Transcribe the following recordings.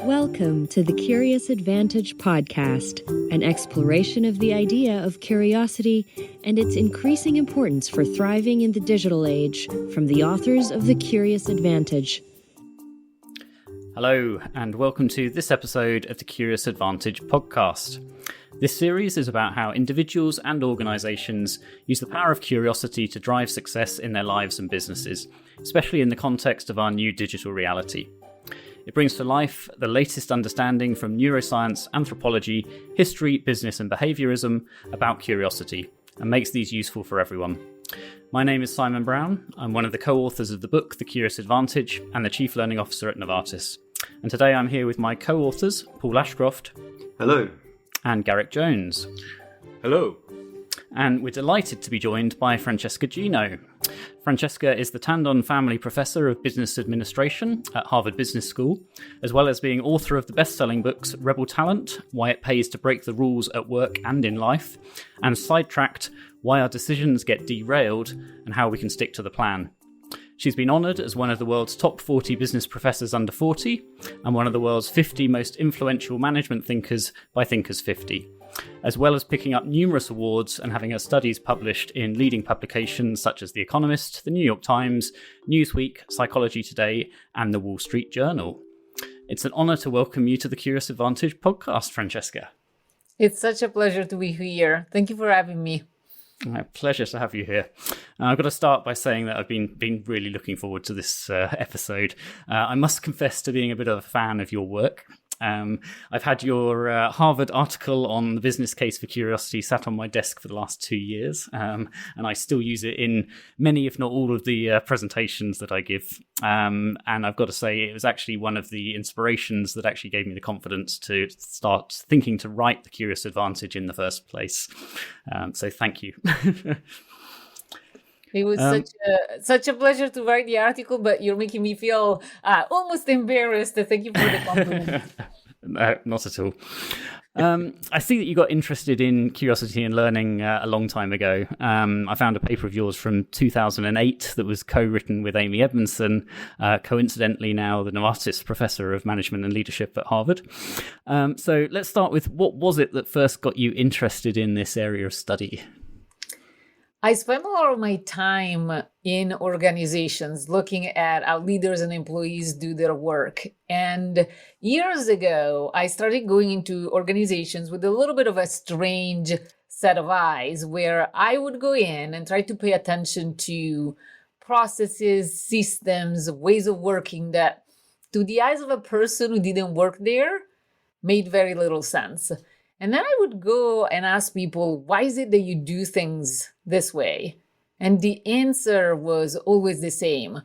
Welcome to the Curious Advantage podcast, an exploration of the idea of curiosity and its increasing importance for thriving in the digital age, from the authors of The Curious Advantage. Hello, and welcome to this episode of the Curious Advantage podcast. This series is about how individuals and organisations use the power of curiosity to drive success in their lives and businesses, especially in the context of our new digital reality. It brings to life the latest understanding from neuroscience, anthropology, history, business and behaviourism about curiosity, and makes these useful for everyone. My name is Simon Brown. I'm one of the co-authors of the book The Curious Advantage and the Chief Learning Officer at Novartis. And today I'm here with my co-authors, Paul Ashcroft. Hello. And Garrick Jones. Hello. And we're delighted to be joined by Francesca Gino. Francesca is the Tandon Family Professor of Business Administration at Harvard Business School, as well as being author of the bestselling books Rebel Talent, Why It Pays to Break the Rules at Work and in Life, and Sidetracked, Why Our Decisions Get Derailed and How We Can Stick to the Plan. She's been honoured as one of the world's top 40 business professors under 40 and one of the world's 50 most influential management thinkers by Thinkers 50, as well as picking up numerous awards and having her studies published in leading publications such as The Economist, The New York Times, Newsweek, Psychology Today, and The Wall Street Journal. It's an honour to welcome you to the Curious Advantage podcast, Francesca. It's such a pleasure to be here. Thank you for having me. My pleasure to have you here. I've got to start by saying that I've been really looking forward to this episode. I must confess to being a bit of a fan of your work. I've had your Harvard article on the business case for curiosity sat on my desk for the last 2 years, and I still use it in many, if not all, of the presentations that I give. And I've got to say, it was actually one of the inspirations that actually gave me the confidence to start thinking to write The Curious Advantage in the first place. So thank you. It was such a pleasure to write the article, but you're making me feel almost embarrassed. Thank you for the compliment. Not at all. I see that you got interested in curiosity and learning a long time ago. I found a paper of yours from 2008 that was co-written with Amy Edmondson, coincidentally now the Novartis Professor of Management and Leadership at Harvard. So let's start with, what was it that first got you interested in this area of study? I spent a lot of my time in organizations looking at how leaders and employees do their work. And years ago, I started going into organizations with a little bit of a strange set of eyes, where I would go in and try to pay attention to processes, systems, ways of working that, to the eyes of a person who didn't work there, made very little sense. And then I would go and ask people, why is it that you do things this way? And the answer was always the same.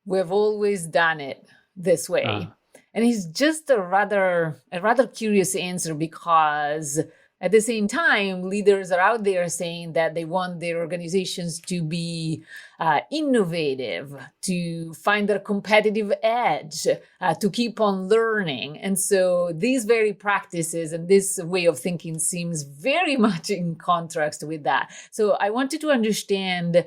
We've always done it this way. And it's just a rather curious answer, because at the same time, leaders are out there saying that they want their organizations to be innovative, to find their competitive edge, to keep on learning. And so these very practices and this way of thinking seems very much in contrast with that. So I wanted to understand,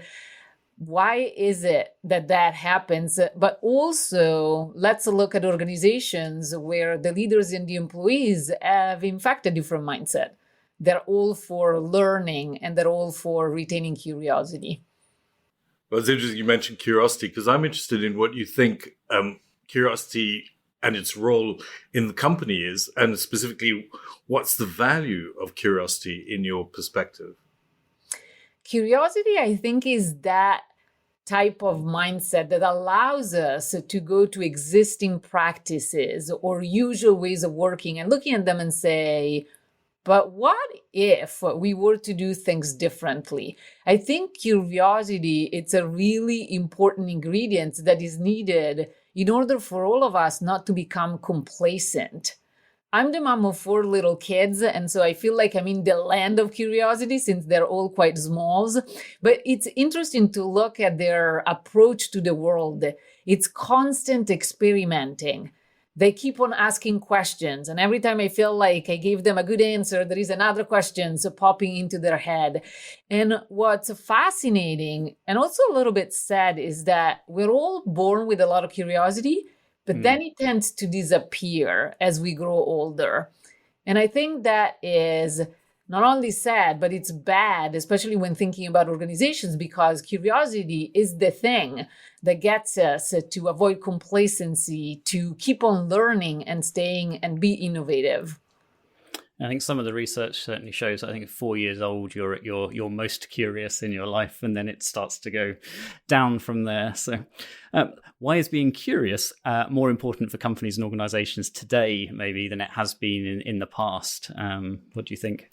why is it that happens? But also, let's look at organizations where the leaders and the employees have, in fact, a different mindset. They're all for learning and they're all for retaining curiosity. Well, it's interesting you mentioned curiosity, because I'm interested in what you think curiosity and its role in the company is, and specifically, what's the value of curiosity in your perspective? Curiosity, I think, is that type of mindset that allows us to go to existing practices or usual ways of working and looking at them and say, but what if we were to do things differently? I think curiosity, it's a really important ingredient that is needed in order for all of us not to become complacent. I'm the mom of 4 little kids, and so I feel like I'm in the land of curiosity since they're all quite smalls. But it's interesting to look at their approach to the world. It's constant experimenting. They keep on asking questions, and every time I feel like I gave them a good answer, there is another question popping into their head. And what's fascinating and also a little bit sad is that we're all born with a lot of curiosity, but then it tends to disappear as we grow older. And I think that is not only sad, but it's bad, especially when thinking about organizations, because curiosity is the thing that gets us to avoid complacency, to keep on learning and staying and be innovative. I think some of the research certainly shows, I think at 4 years old, you're at your most curious in your life, and then it starts to go down from there. So why is being curious more important for companies and organizations today, maybe, than it has been in the past? What do you think?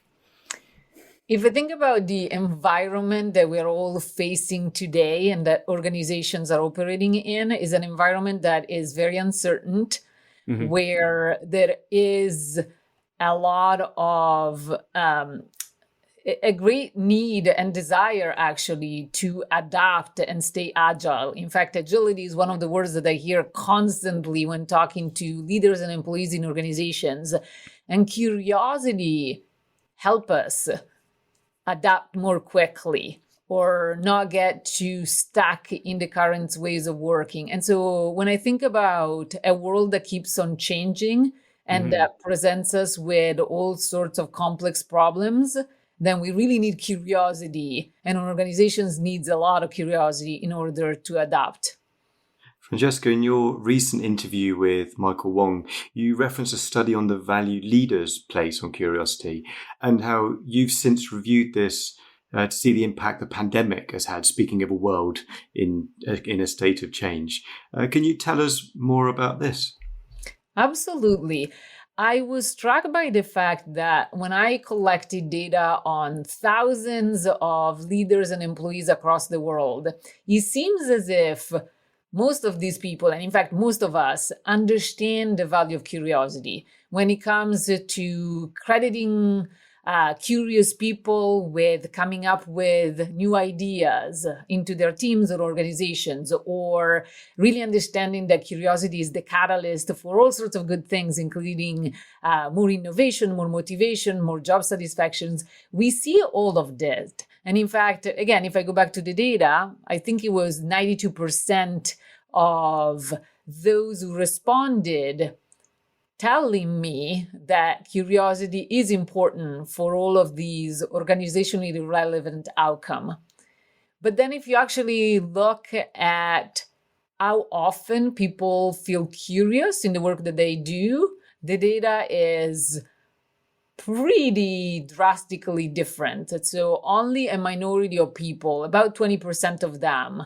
If I think about the environment that we're all facing today and that organizations are operating in, is an environment that is very uncertain, where there is a lot of a great need and desire actually to adapt and stay agile. In fact, agility is one of the words that I hear constantly when talking to leaders and employees in organizations. And curiosity help us adapt more quickly or not get too stuck in the current ways of working. And so when I think about a world that keeps on changing and that presents us with all sorts of complex problems, then we really need curiosity. And organizations needs a lot of curiosity in order to adapt. Francesca, in your recent interview with Michael Wong, you referenced a study on the value leaders place on curiosity and how you've since reviewed this to see the impact the pandemic has had, speaking of a world in a state of change. Can you tell us more about this? Absolutely. I was struck by the fact that when I collected data on thousands of leaders and employees across the world, it seems as if most of these people, and in fact, most of us, understand the value of curiosity when it comes to crediting curious people with coming up with new ideas into their teams or organizations, or really understanding that curiosity is the catalyst for all sorts of good things, including more innovation, more motivation, more job satisfactions. We see all of this. And in fact, again, if I go back to the data, I think it was 92% of those who responded telling me that curiosity is important for all of these organizationally relevant outcomes. But then if you actually look at how often people feel curious in the work that they do, the data is pretty drastically different. So only a minority of people, about 20% of them,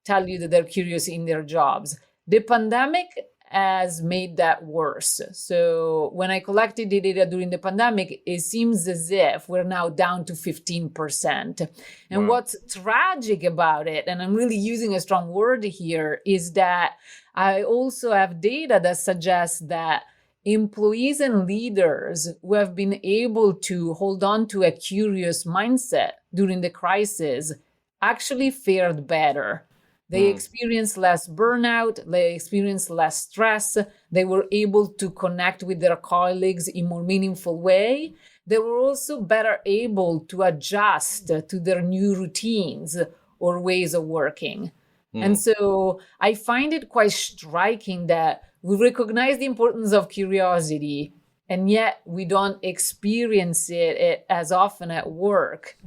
tell you that they're curious in their jobs. The pandemic has made that worse. So when I collected the data during the pandemic, it seems as if we're now down to 15%. And what's tragic about it, and I'm really using a strong word here, is that I also have data that suggests that employees and leaders who have been able to hold on to a curious mindset during the crisis actually fared better. They experienced less burnout, they experienced less stress, they were able to connect with their colleagues in more meaningful way. They were also better able to adjust to their new routines or ways of working. And so I find it quite striking that we recognize the importance of curiosity, and yet we don't experience it as often at work,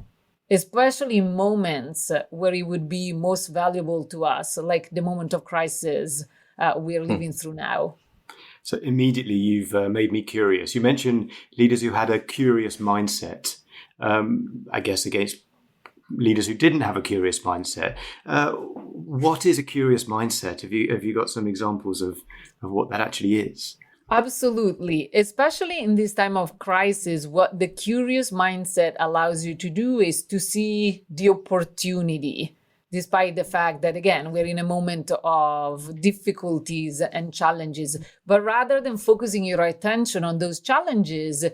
especially in moments where it would be most valuable to us, like the moment of crisis we're living through now. So immediately you've made me curious. You mentioned leaders who had a curious mindset, I guess against leaders who didn't have a curious mindset. What is a curious mindset? Have you got some examples of what that actually is? Absolutely. Especially in this time of crisis, what the curious mindset allows you to do is to see the opportunity, despite the fact that, again, we're in a moment of difficulties and challenges. But rather than focusing your attention on those challenges,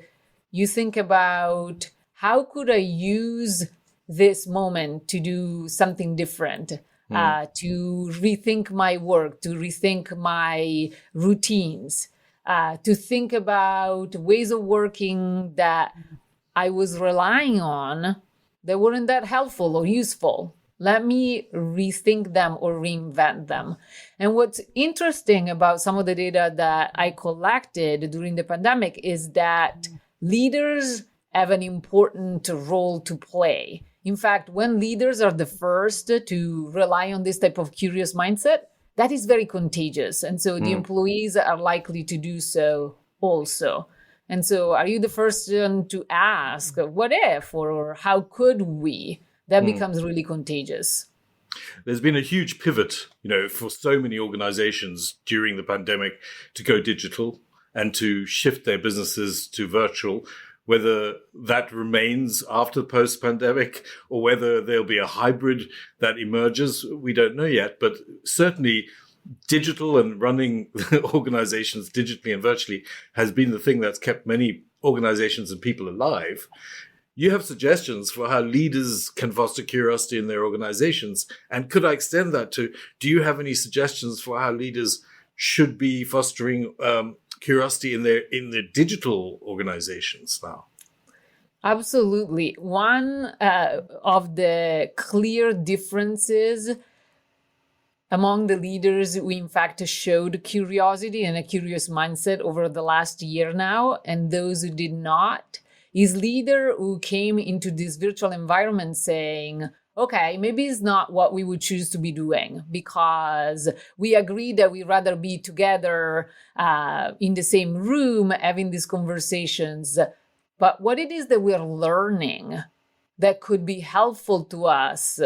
you think about, how could I use this moment to do something different, to rethink my work, to rethink my routines, to think about ways of working that I was relying on that weren't that helpful or useful. Let me rethink them or reinvent them. And what's interesting about some of the data that I collected during the pandemic is that leaders have an important role to play. In fact, when leaders are the first to rely on this type of curious mindset, that is very contagious. And so the employees are likely to do so also. And so are you the first one to ask, what if, or how could we? That becomes really contagious. There's been a huge pivot, for so many organizations during the pandemic to go digital and to shift their businesses to virtual. Whether that remains after post-pandemic or whether there'll be a hybrid that emerges, we don't know yet. But certainly digital and running organizations digitally and virtually has been the thing that's kept many organizations and people alive. You have suggestions for how leaders can foster curiosity in their organizations. And could I extend that to, do you have any suggestions for how leaders should be fostering curiosity in their digital organizations now? Absolutely. One of the clear differences among the leaders who in fact showed curiosity and a curious mindset over the last year now, and those who did not, is leader who came into this virtual environment saying, okay, maybe it's not what we would choose to be doing because we agree that we'd rather be together in the same room having these conversations. But what it is that we're learning that could be helpful to us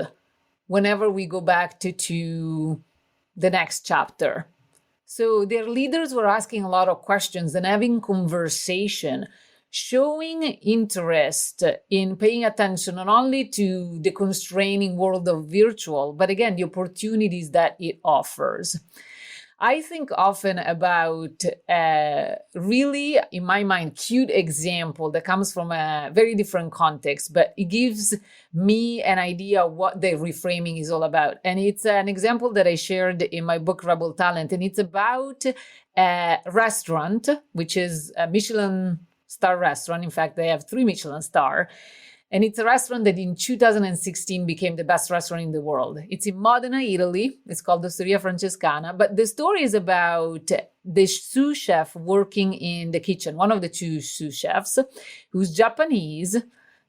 whenever we go back to the next chapter. So their leaders were asking a lot of questions and having conversation, showing interest in paying attention not only to the constraining world of virtual, but again, the opportunities that it offers. I think often about a really, in my mind, cute example that comes from a very different context, but it gives me an idea of what the reframing is all about. And it's an example that I shared in my book, Rebel Talent. And it's about a restaurant, which is a Michelin star restaurant. In fact, they have 3 Michelin star. And it's a restaurant that in 2016 became the best restaurant in the world. It's in Modena, Italy. It's called Osteria Francescana. But the story is about the sous chef working in the kitchen, one of the 2 sous chefs, who's Japanese,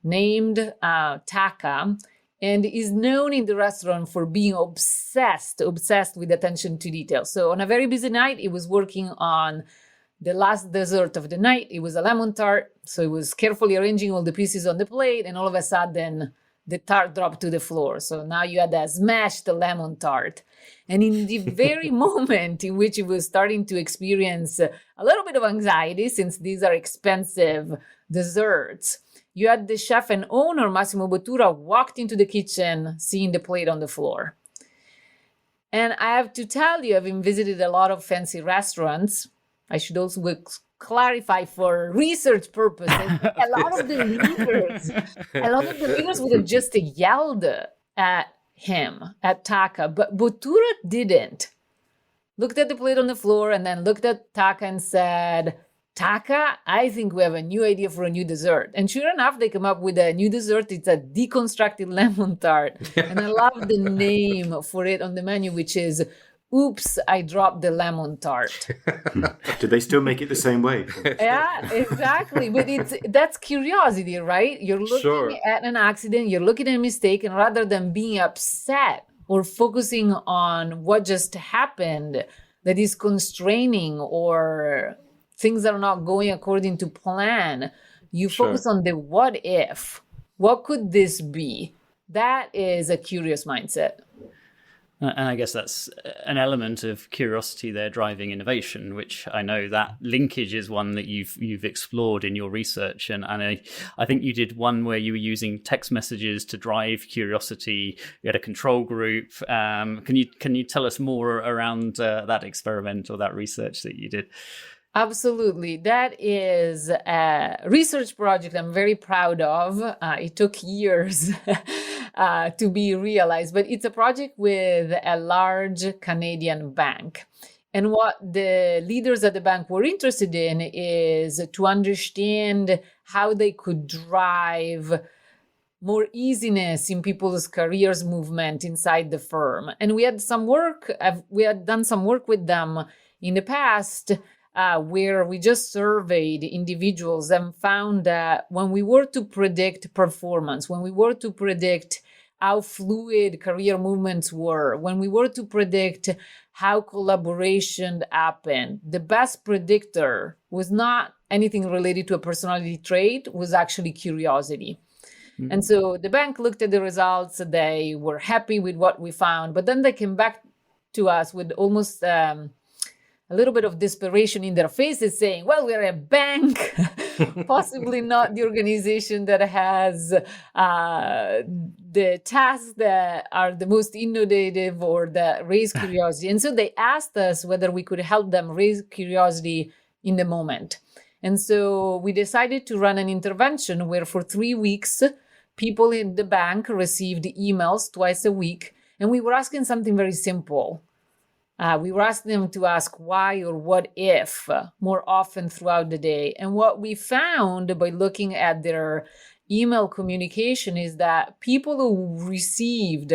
named Taka, and is known in the restaurant for being obsessed with attention to detail. So on a very busy night, he was working on the last dessert of the night. It was a lemon tart. So he was carefully arranging all the pieces on the plate, and all of a sudden the tart dropped to the floor. So now you had a smashed lemon tart. And in the very moment in which he was starting to experience a little bit of anxiety, since these are expensive desserts, you had the chef and owner, Massimo Bottura, walked into the kitchen, seeing the plate on the floor. And I have to tell you, having visited a lot of fancy restaurants, I should also clarify for research purposes, a lot of the leaders would have just yelled at him, at Taka, but Bottura didn't. Looked at the plate on the floor and then looked at Taka and said, Taka, I think we have a new idea for a new dessert. And sure enough, they come up with a new dessert. It's a deconstructed lemon tart. And I love the name for it on the menu, which is Oops, I dropped the lemon tart. Do they still make it the same way? Yeah, exactly. But that's curiosity, right? You're looking at an accident, you're looking at a mistake, and rather than being upset or focusing on what just happened that is constraining or things are not going according to plan, you focus on the what if. What could this be? That is a curious mindset. And I guess that's an element of curiosity there driving innovation, which I know that linkage is one that you've explored in your research. And I think you did one where you were using text messages to drive curiosity. You had a control group. Can you tell us more around that experiment or that research that you did? Absolutely. That is a research project I'm very proud of. It took years to be realized, but it's a project with a large Canadian bank. And what the leaders at the bank were interested in is to understand how they could drive more easiness in people's careers movement inside the firm. And we had done some work with them in the past where we just surveyed individuals and found that when we were to predict performance, when we were to predict how fluid career movements were, when we were to predict how collaboration happened, the best predictor was not anything related to a personality trait, was actually curiosity. And so the bank looked at the results, they were happy with what we found, but then they came back to us with almost a little bit of desperation in their faces saying, well, we're a bank, possibly not the organization that has the tasks that are the most innovative or that raise curiosity. And so they asked us whether we could help them raise curiosity in the moment. And so we decided to run an intervention where for 3 weeks, people in the bank received emails twice a week. And we were asking something very simple. We were asking them to ask why or what if more often throughout the day. And what we found by looking at their email communication is that people who received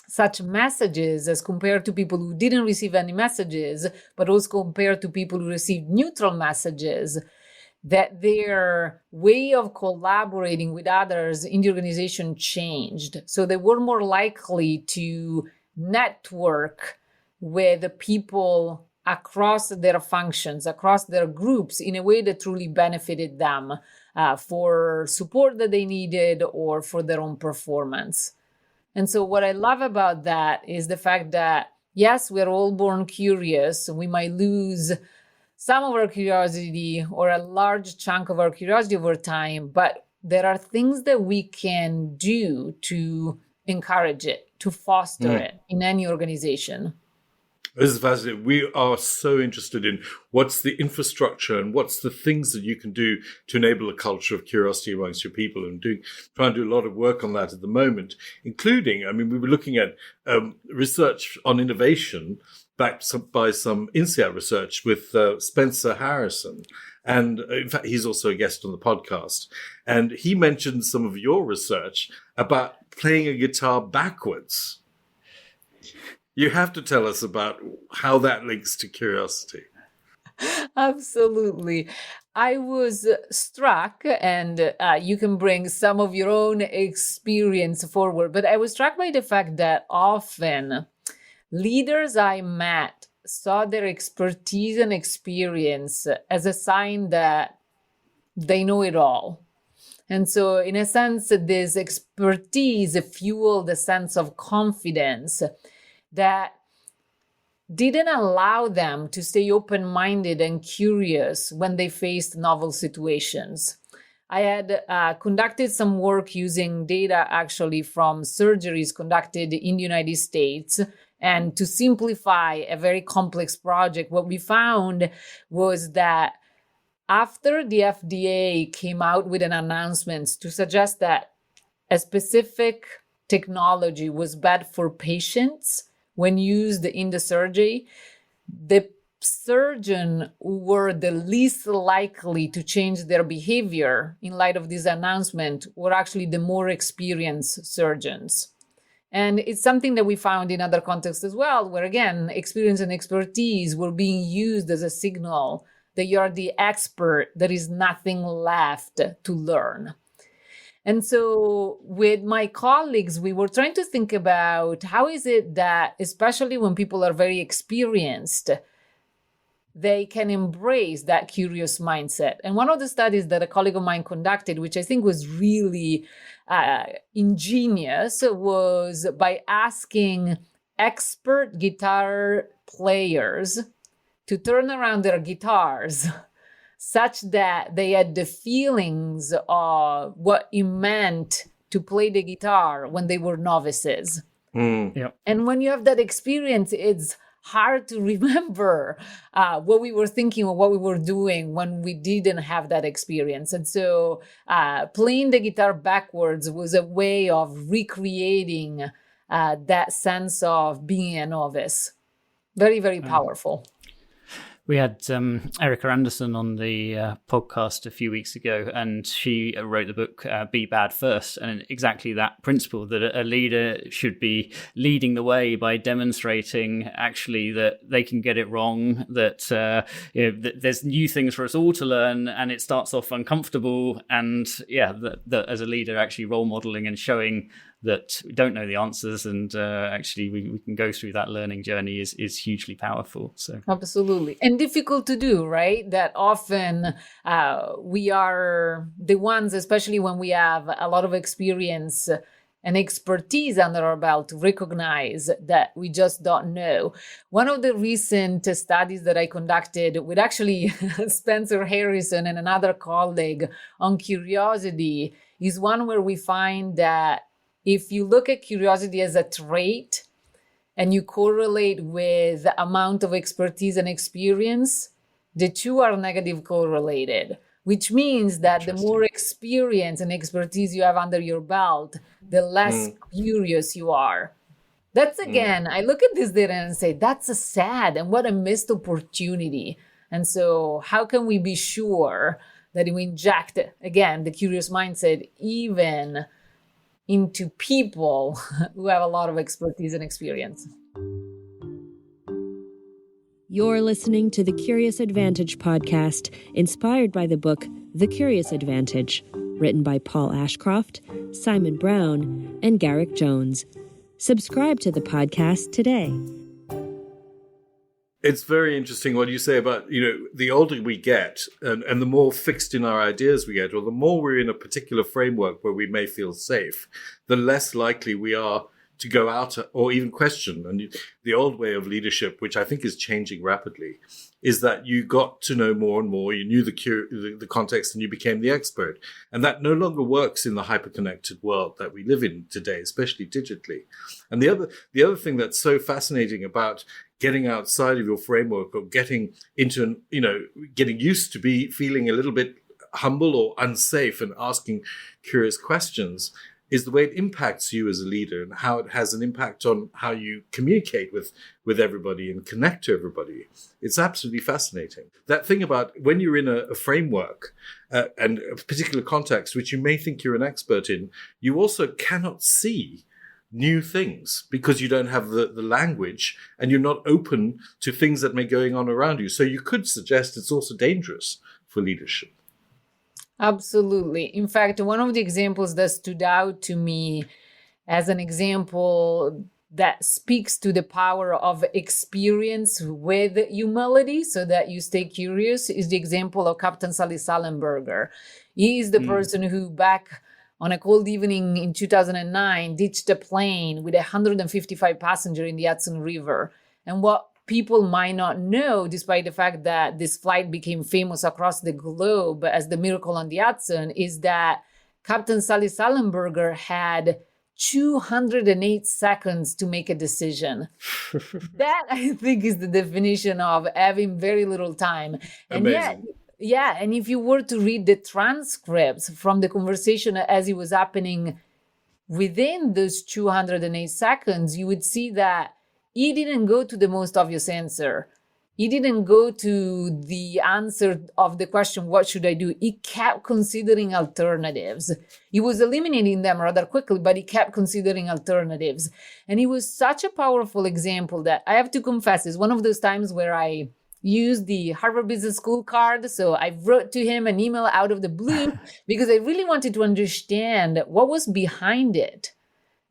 such messages as compared to people who didn't receive any messages, but also compared to people who received neutral messages, that their way of collaborating with others in the organization changed. So they were more likely to network with the people across their functions, across their groups in a way that truly benefited them for support that they needed or for their own performance. And so what I love about that is the fact that, yes, we're all born curious. We might lose some of our curiosity or a large chunk of our curiosity over time, but there are things that we can do to encourage it, to foster it in any organization. This is fascinating. We are so interested in what's the infrastructure and what's the things that you can do to enable a culture of curiosity amongst your people, and trying to do a lot of work on that at the moment, including, we were looking at research on innovation backed by some INSEAD research with Spencer Harrison. And in fact, he's also a guest on the podcast. And he mentioned some of your research about playing a guitar backwards. You have to tell us about how that links to curiosity. Absolutely. I was struck, and you can bring some of your own experience forward, but I was struck by the fact that often leaders I met saw their expertise and experience as a sign that they know it all. And so in a sense, this expertise fueled a sense of confidence that didn't allow them to stay open-minded and curious when they faced novel situations. I had conducted some work using data actually from surgeries conducted in the United States. And to simplify a very complex project, what we found was that after the FDA came out with an announcement to suggest that a specific technology was bad for patients when used in the surgery, the surgeon who were the least likely to change their behavior in light of this announcement were actually the more experienced surgeons. And it's something that we found in other contexts as well, where again, experience and expertise were being used as a signal that you're the expert, there is nothing left to learn. And so with my colleagues, we were trying to think about how is it that, especially when people are very experienced, they can embrace that curious mindset. And one of the studies that a colleague of mine conducted, which I think was really ingenious, was by asking expert guitar players to turn around their guitars such that they had the feelings of what it meant to play the guitar when they were novices. Yep. And when you have that experience, it's hard to remember what we were thinking or what we were doing when we didn't have that experience. And so playing the guitar backwards was a way of recreating that sense of being a novice. Very, very powerful. We had Erica Anderson on the podcast a few weeks ago, and she wrote the book Be Bad First, and exactly that principle, that a leader should be leading the way by demonstrating actually that they can get it wrong, that, that there's new things for us all to learn, and it starts off uncomfortable, and that as a leader actually role modeling and showing that we don't know the answers, and actually we can go through that learning journey is hugely powerful. So absolutely, and difficult to do, right? That often we are the ones, especially when we have a lot of experience and expertise under our belt, to recognize that we just don't know. One of the recent studies that I conducted with actually Spencer Harrison and another colleague on curiosity is one where we find that if you look at curiosity as a trait and you correlate with the amount of expertise and experience, the two are negative correlated, which means that the more experience and expertise you have under your belt, the less curious you are. That's again, I look at this data and say, that's a sad and what a missed opportunity. And so how can we be sure that we inject, again, the curious mindset even into people who have a lot of expertise and experience? You're listening to the Curious Advantage podcast, inspired by the book The Curious Advantage, written by Paul Ashcroft, Simon Brown, and Garrick Jones. Subscribe to the podcast today. It's very interesting what you say about, the older we get and the more fixed in our ideas we get, or the more we're in a particular framework where we may feel safe, the less likely we are to go out or even question. And the old way of leadership, which I think is changing rapidly, is that you got to know more and more. You knew the context and you became the expert. And that no longer works in the hyper-connected world that we live in today, especially digitally. And the other thing that's so fascinating about getting outside of your framework, or getting into, getting used to feeling a little bit humble or unsafe and asking curious questions, is the way it impacts you as a leader and how it has an impact on how you communicate with everybody and connect to everybody. It's absolutely fascinating. That thing about when you're in a framework and a particular context, which you may think you're an expert in, you also cannot see new things because you don't have the language and you're not open to things that may be going on around you. So you could suggest it's also dangerous for leadership. Absolutely. In fact, one of the examples that stood out to me as an example that speaks to the power of experience with humility so that you stay curious is the example of Captain Sully Sullenberger. He is the person who, back on a cold evening in 2009, ditched a plane with 155 passengers in the Hudson River. And what people might not know, despite the fact that this flight became famous across the globe as the Miracle on the Hudson, is that Captain Sully Sullenberger had 208 seconds to make a decision. That, I think, is the definition of having very little time. And amazing. yet, and if you were to read the transcripts from the conversation as it was happening within those 208 seconds, you would see that he didn't go to the most obvious answer. He didn't go to the answer of the question, what should I do? He kept considering alternatives. He was eliminating them rather quickly, but he kept considering alternatives. And it was such a powerful example that I have to confess is one of those times where I used the Harvard Business School card. So I wrote to him an email out of the blue because I really wanted to understand what was behind it.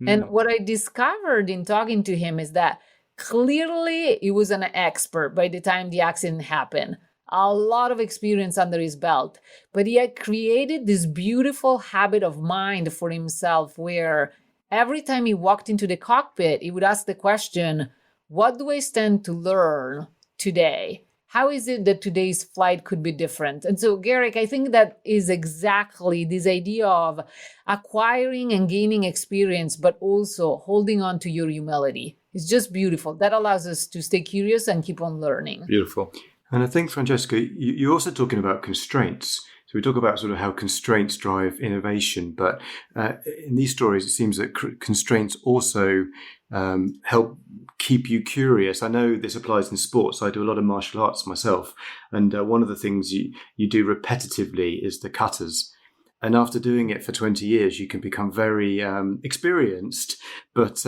And what I discovered in talking to him is that clearly he was an expert by the time the accident happened. A lot of experience under his belt. But he had created this beautiful habit of mind for himself where every time he walked into the cockpit, he would ask the question, what do I stand to learn today? How is it that today's flight could be different? And so, Garrick, I think that is exactly this idea of acquiring and gaining experience, but also holding on to your humility. It's just beautiful. That allows us to stay curious and keep on learning. Beautiful. And I think, Francesca, you're also talking about constraints. So we talk about sort of how constraints drive innovation, but in these stories, it seems that constraints also help keep you curious? I know this applies in sports. I do a lot of martial arts myself. And one of the things you do repetitively is the katas. And after doing it for 20 years, you can become very experienced, but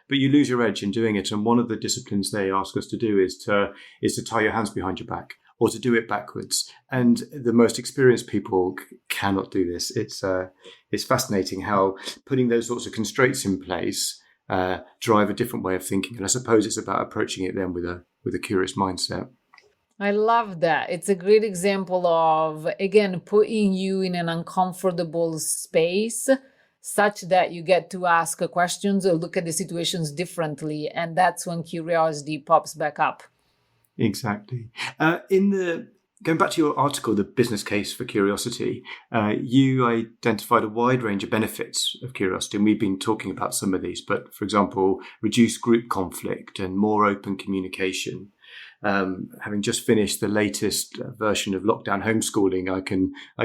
you lose your edge in doing it. And one of the disciplines they ask us to do is to tie your hands behind your back, or to do it backwards. And the most experienced people cannot do this. It's fascinating how putting those sorts of constraints in place drive a different way of thinking. And I suppose it's about approaching it then with a curious mindset. I love that. It's a great example of, again, putting you in an uncomfortable space such that you get to ask questions or look at the situations differently. And that's when curiosity pops back up. Exactly. Going back to your article, The Business Case for Curiosity, you identified a wide range of benefits of curiosity, and we've been talking about some of these, but for example, reduced group conflict and more open communication. Having just finished the latest version of lockdown homeschooling, I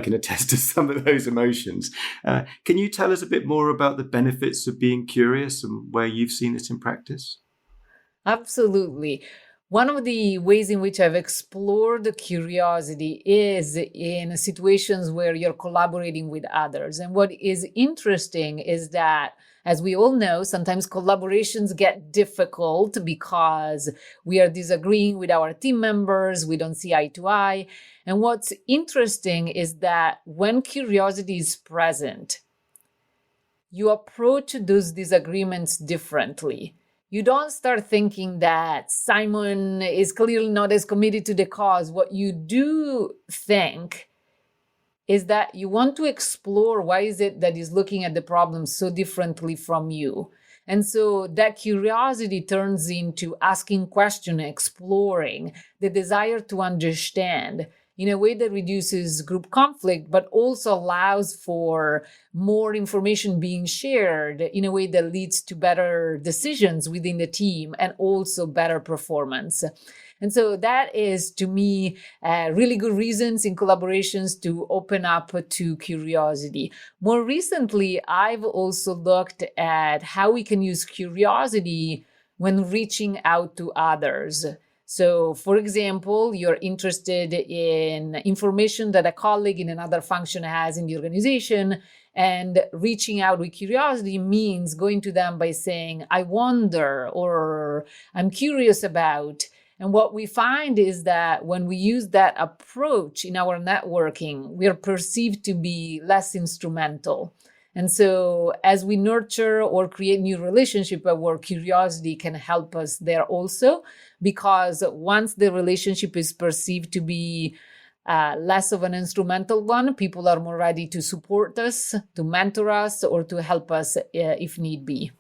can attest to some of those emotions. Can you tell us a bit more about the benefits of being curious and where you've seen this in practice? Absolutely. One of the ways in which I've explored curiosity is in situations where you're collaborating with others. And what is interesting is that, as we all know, sometimes collaborations get difficult because we are disagreeing with our team members, we don't see eye to eye. And what's interesting is that when curiosity is present, you approach those disagreements differently. You don't start thinking that Simon is clearly not as committed to the cause. What you do think is that you want to explore why is it that he's looking at the problem so differently from you. And so that curiosity turns into asking questions, exploring, the desire to understand in a way that reduces group conflict, but also allows for more information being shared in a way that leads to better decisions within the team and also better performance. And so that is, to me, really good reasons in collaborations to open up to curiosity. More recently, I've also looked at how we can use curiosity when reaching out to others. So, for example, you're interested in information that a colleague in another function has in the organization, and reaching out with curiosity means going to them by saying, I wonder, or I'm curious about. And what we find is that when we use that approach in our networking, we are perceived to be less instrumental. And so as we nurture or create new relationships, our curiosity can help us there also, because once the relationship is perceived to be less of an instrumental one, people are more ready to support us, to mentor us, or to help us if need be.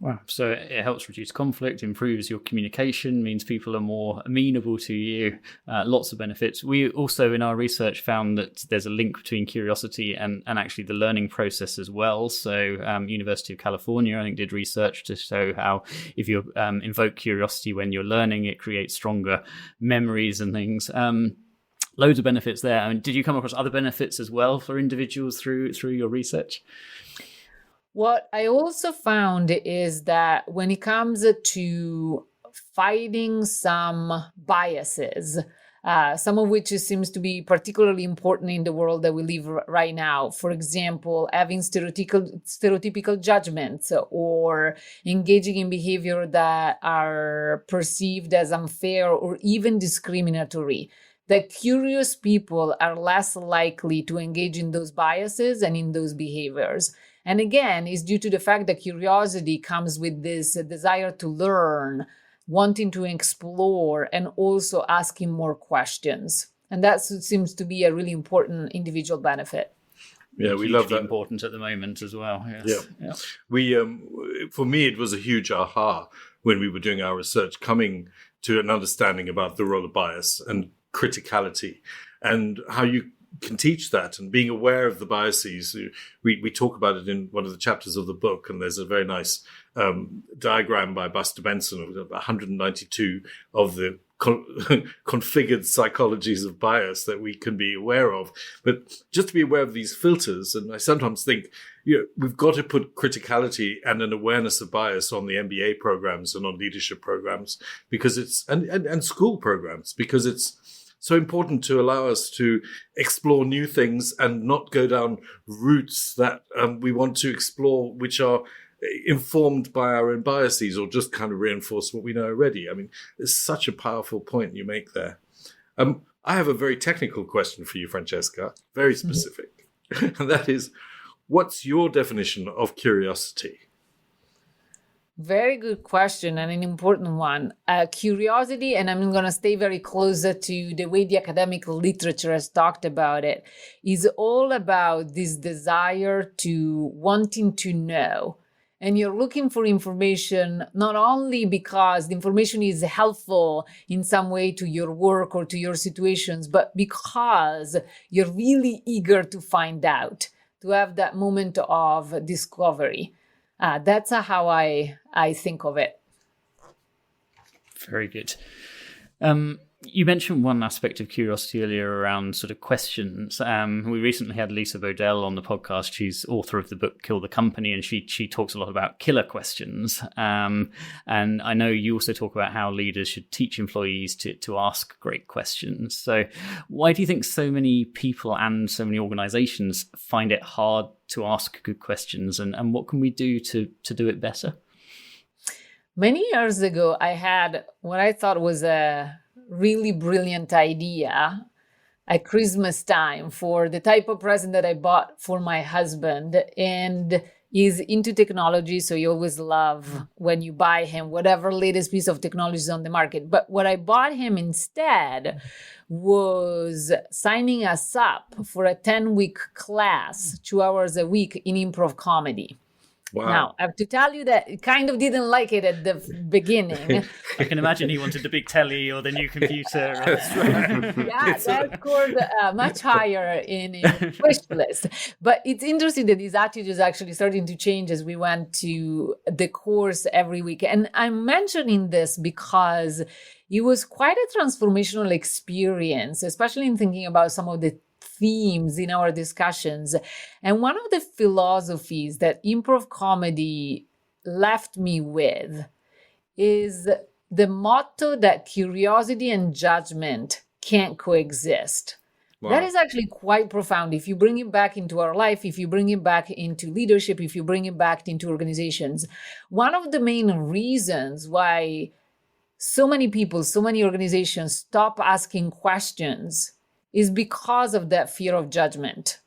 Wow. So it helps reduce conflict, improves your communication, means people are more amenable to you. Lots of benefits. We also, in our research, found that there's a link between curiosity and actually the learning process as well. So University of California, I think, did research to show how if you invoke curiosity when you're learning, it creates stronger memories and things. Loads of benefits there. I mean, did you come across other benefits as well for individuals through your research? What I also found is that when it comes to fighting some biases, some of which seems to be particularly important in the world that we live right now. For example, having stereotypical judgments or engaging in behavior that are perceived as unfair or even discriminatory. That curious people are less likely to engage in those biases and in those behaviors. And again, it's due to the fact that curiosity comes with this desire to learn, wanting to explore, and also asking more questions. And that seems to be a really important individual benefit. Yeah, we love that. Important at the moment as well. Yes. Yeah. We, for me, it was a huge aha when we were doing our research, coming to an understanding about the role of bias and criticality and how you can teach that, and being aware of the biases. We talk about it in one of the chapters of the book, and there's a very nice diagram by Buster Benson of 192 of the configured psychologies of bias that we can be aware of. But just to be aware of these filters, and I sometimes think, we've got to put criticality and an awareness of bias on the MBA programs and on leadership programs because it's and school programs because it's so important to allow us to explore new things and not go down routes that we want to explore, which are informed by our own biases or just kind of reinforce what we know already. I mean, it's such a powerful point you make there. I have a very technical question for you, Francesca, very specific. And that is, what's your definition of curiosity? Very good question and an important one. Curiosity, and I'm going to stay very closer to the way the academic literature has talked about it, is all about this desire to wanting to know. And you're looking for information not only because the information is helpful in some way to your work or to your situations, but because you're really eager to find out, to have that moment of discovery. That's how I think of it. Very good. You mentioned one aspect of curiosity earlier around sort of questions. We recently had Lisa Bodell on the podcast. She's author of the book Kill the Company, and she talks a lot about killer questions. And I know you also talk about how leaders should teach employees to ask great questions. So why do you think so many people and so many organizations find it hard to ask good questions? And what can we do to do it better? Many years ago, I had what I thought was a really brilliant idea at Christmas time for the type of present that I bought for my husband, and he's into technology. So you always love when you buy him whatever latest piece of technology is on the market. But what I bought him instead was signing us up for a 10-week class, 2 hours a week in improv comedy. Wow. Now, I have to tell you that it kind of didn't like it at the beginning. I can imagine he wanted the big telly or the new computer. Yeah, that scored much higher in wish list. But it's interesting that his attitude is actually starting to change as we went to the course every week. And I'm mentioning this because it was quite a transformational experience, especially in thinking about some of the themes in our discussions. And one of the philosophies that improv comedy left me with is the motto that curiosity and judgment can't coexist. Wow. That is actually quite profound. If you bring it back into our life, if you bring it back into leadership, if you bring it back into organizations, one of the main reasons why so many people, so many organizations stop asking questions is because of that fear of judgment.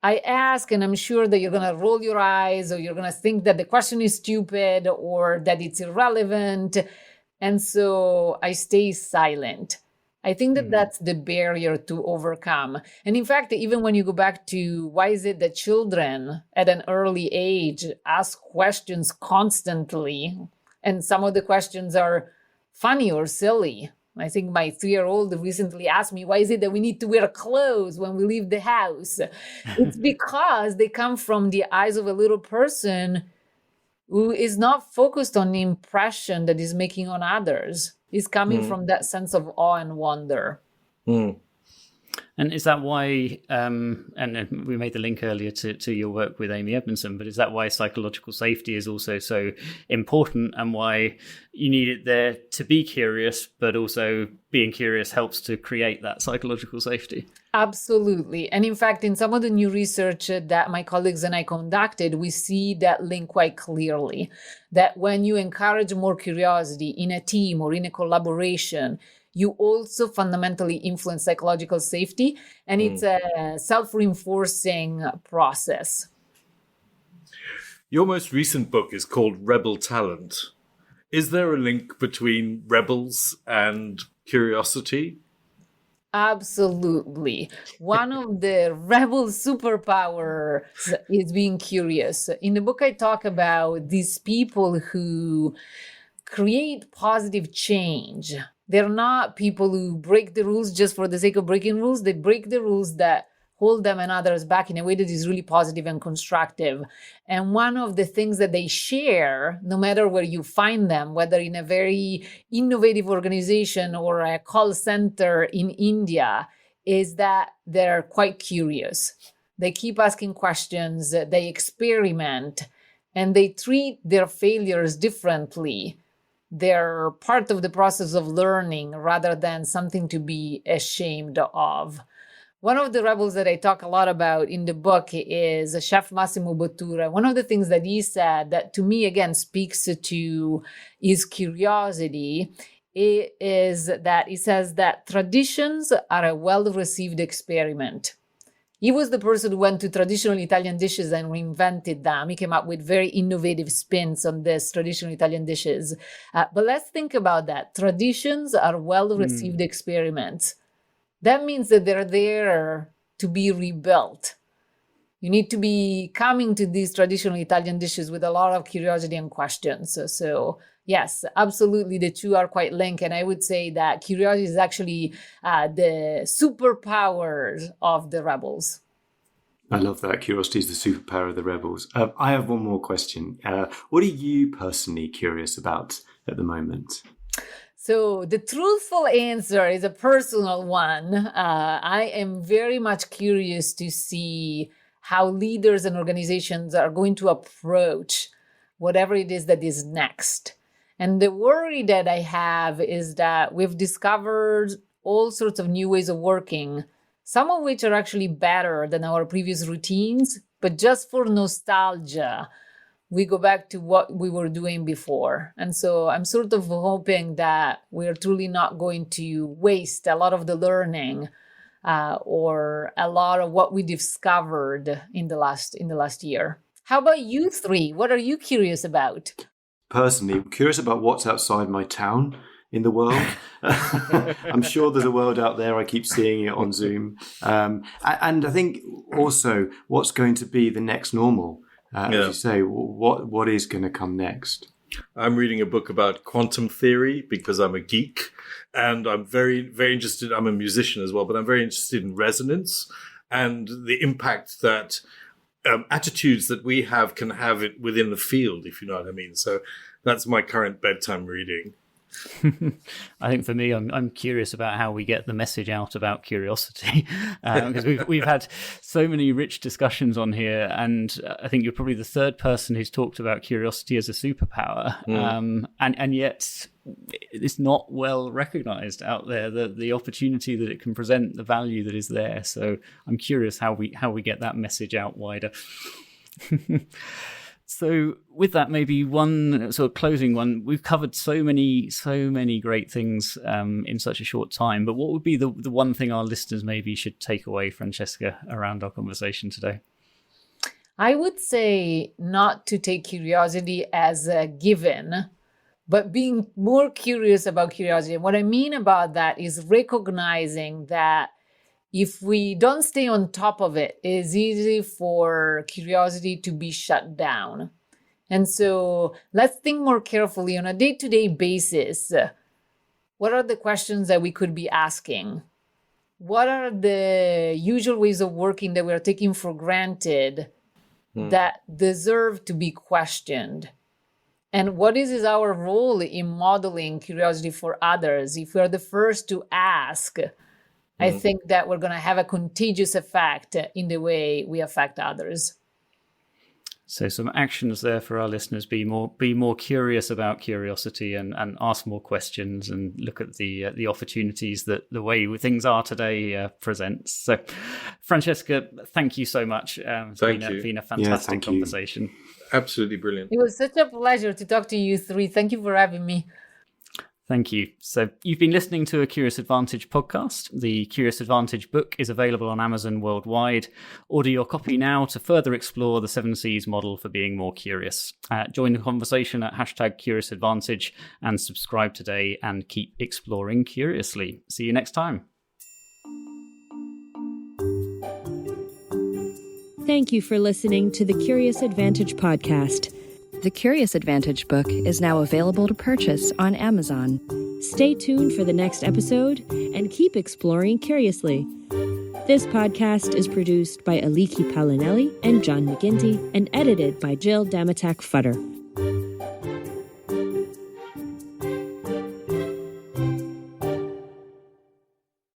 I ask, and I'm sure that you're going to roll your eyes, or you're going to think that the question is stupid or that it's irrelevant. And so I stay silent. I think that that's the barrier to overcome. And in fact, even when you go back to why is it that children at an early age ask questions constantly, and some of the questions are funny or silly. I think my 3-year-old recently asked me, why is it that we need to wear clothes when we leave the house? It's because they come from the eyes of a little person who is not focused on the impression that he's making on others. He's coming from that sense of awe and wonder. And is that why, and we made the link earlier to your work with Amy Edmondson, but is that why psychological safety is also so important, and why you need it there to be curious, but also being curious helps to create that psychological safety? Absolutely. And in fact, in some of the new research that my colleagues and I conducted, we see that link quite clearly, that when you encourage more curiosity in a team or in a collaboration, you also fundamentally influence psychological safety, and it's a self-reinforcing process. Your most recent book is called Rebel Talent. Is there a link between rebels and curiosity? Absolutely. One of the rebel superpowers is being curious. In the book, I talk about these people who create positive change. They're not people who break the rules just for the sake of breaking rules. They break the rules that hold them and others back in a way that is really positive and constructive. And one of the things that they share, no matter where you find them, whether in a very innovative organization or a call center in India, is that they're quite curious. They keep asking questions, they experiment, and they treat their failures differently. They're part of the process of learning rather than something to be ashamed of. One of the rebels that I talk a lot about in the book is Chef Massimo Bottura. One of the things that he said that to me, again, speaks to his curiosity is that he says that traditions are a well-received experiment. He was the person who went to traditional Italian dishes and reinvented them. He came up with very innovative spins on this traditional Italian dishes. But let's think about that. Traditions are well-received experiments. That means that they're there to be rebuilt. You need to be coming to these traditional Italian dishes with a lot of curiosity and questions. So yes, absolutely, the two are quite linked. And I would say that curiosity is actually the superpower of the rebels. I love that. Curiosity is the superpower of the rebels. I have one more question. What are you personally curious about at the moment? So the truthful answer is a personal one. I am very much curious to see how leaders and organizations are going to approach whatever it is that is next. And the worry that I have is that we've discovered all sorts of new ways of working, some of which are actually better than our previous routines, but just for nostalgia, we go back to what we were doing before. And so I'm sort of hoping that we're truly not going to waste a lot of the learning or a lot of what we discovered in the last year. How about you three? What are you curious about? Personally, I'm curious about what's outside my town in the world. I'm sure there's a world out there. I keep seeing it on Zoom. And I think also what's going to be the next normal. As you say, what is going to come next? I'm reading a book about quantum theory because I'm a geek, and I'm very, very interested. I'm a musician as well, but I'm very interested in resonance and the impact that attitudes that we have can have it within the field, if you know what I mean. So that's my current bedtime reading. I think for me, I'm curious about how we get the message out about curiosity, because we've had so many rich discussions on here, and I think you're probably the third person who's talked about curiosity as a superpower, and yet it's not well recognized out there, the opportunity that it can present, the value that is there. So I'm curious how we get that message out wider. So with that, maybe one sort of closing one. We've covered so many great things in such a short time, but what would be the one thing our listeners maybe should take away, Francesca, around our conversation today? I would say not to take curiosity as a given, but being more curious about curiosity. And what I mean about that is recognizing that if we don't stay on top of it, it's easy for curiosity to be shut down. And so let's think more carefully on a day-to-day basis. What are the questions that we could be asking? What are the usual ways of working that we are taking for granted that deserve to be questioned? And what is our role in modeling curiosity for others? If we are the first to ask, I think that we're going to have a contagious effect in the way we affect others. So some actions there for our listeners: be more curious about curiosity and ask more questions and look at the opportunities that the way things are today presents. So, Francesca, thank you so much. It's been a fantastic conversation. Absolutely brilliant. It was such a pleasure to talk to you three. Thank you for having me. Thank you. So you've been listening to a Curious Advantage podcast. The Curious Advantage book is available on Amazon worldwide. Order your copy now to further explore the 7 C's model for being more curious. Join the conversation at #CuriousAdvantage and subscribe today and keep exploring curiously. See you next time. Thank you for listening to the Curious Advantage podcast. The Curious Advantage book is now available to purchase on Amazon. Stay tuned for the next episode and keep exploring curiously. This podcast is produced by Aliki Palinelli and John McGinty and edited by Jill Damatak-Futter.